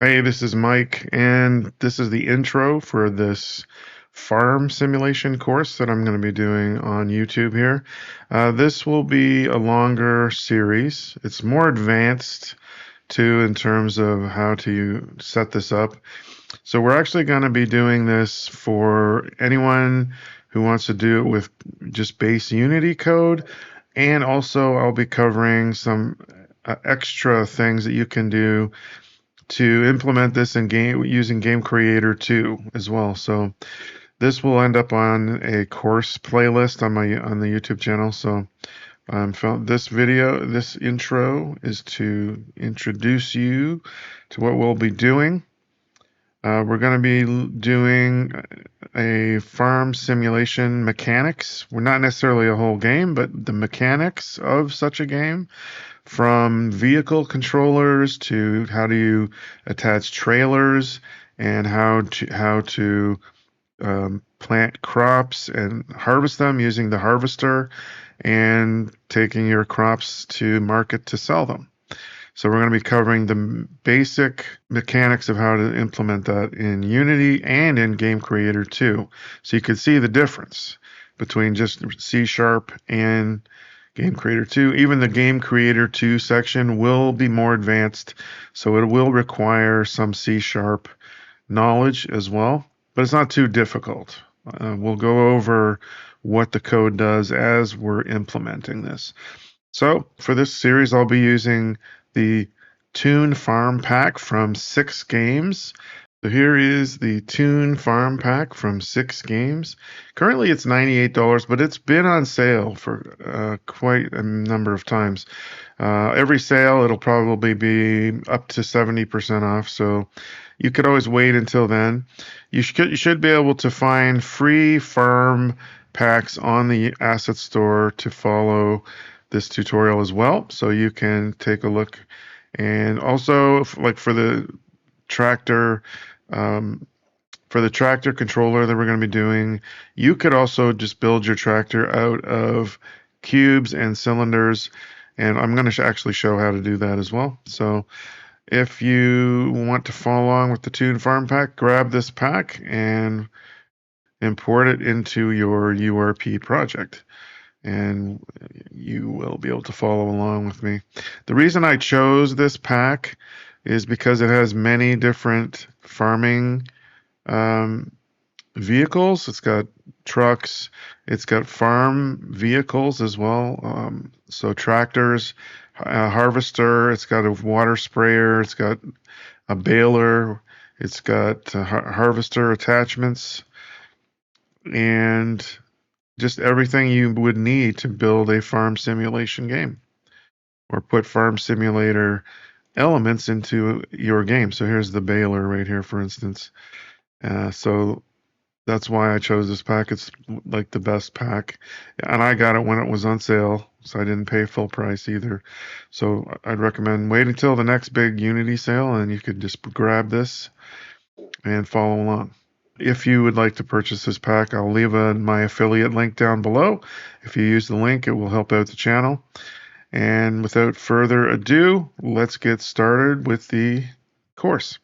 Hey, this is Mike, and this is the intro for this farm simulation course that I'm going to be doing on YouTube here. This will be a longer series. It's more advanced too in terms of how to set this up. So we're actually going to be doing this for anyone who wants to do it with just base Unity code, and also I'll be covering some extra things that you can do to implement this in game using Game Creator 2 as well. So this will end up on a course playlist on the YouTube channel. So this intro is to introduce you to what we'll be doing. We're going to be doing a farm simulation mechanics. We're not necessarily a whole game, but the mechanics of such a game, from vehicle controllers to how do you attach trailers and how to plant crops and harvest them using the harvester and taking your crops to market to sell them. So we're going to be covering the basic mechanics of how to implement that in Unity and in Game Creator 2. So you can see the difference between just C# and Game Creator 2. Even the Game Creator 2 section will be more advanced, so it will require some C# knowledge as well, but it's not too difficult. We'll go over what the code does as we're implementing this. So for this series, I'll be using the Toon Farm Pack from 6 Games. So here is the Toon Farm Pack from 6 Games. Currently it's $98, but it's been on sale for quite a number of times. Every sale, it'll probably be up to 70% off, so you could always wait until then. You should be able to find free farm packs on the asset store to follow this tutorial as well, so you can take a look. And also, like tractor, um, for the tractor controller that we're going to be doing, you could also just build your tractor out of cubes and cylinders, and I'm going to actually show how to do that as well. So if you want to follow along with the Toon Farm Pack, grab this pack and import it into your URP project, and you will be able to follow along with me. The reason I chose this pack is because it has many different farming vehicles. It's got trucks, it's got farm vehicles as well. So tractors, harvester, it's got a water sprayer, it's got a baler, it's got harvester attachments, and just everything you would need to build a farm simulation game or put farm simulator elements into your game. So here's the baler right here, for instance. So that's why I chose this pack. It's like the best pack, and I got it when it was on sale, so I didn't pay full price either. So I'd recommend waiting until the next big Unity sale, and you could just grab this and follow along. If you would like to purchase this pack, I'll leave my affiliate link down below. If you use the link, it will help out the channel. And without further ado, let's get started with the course.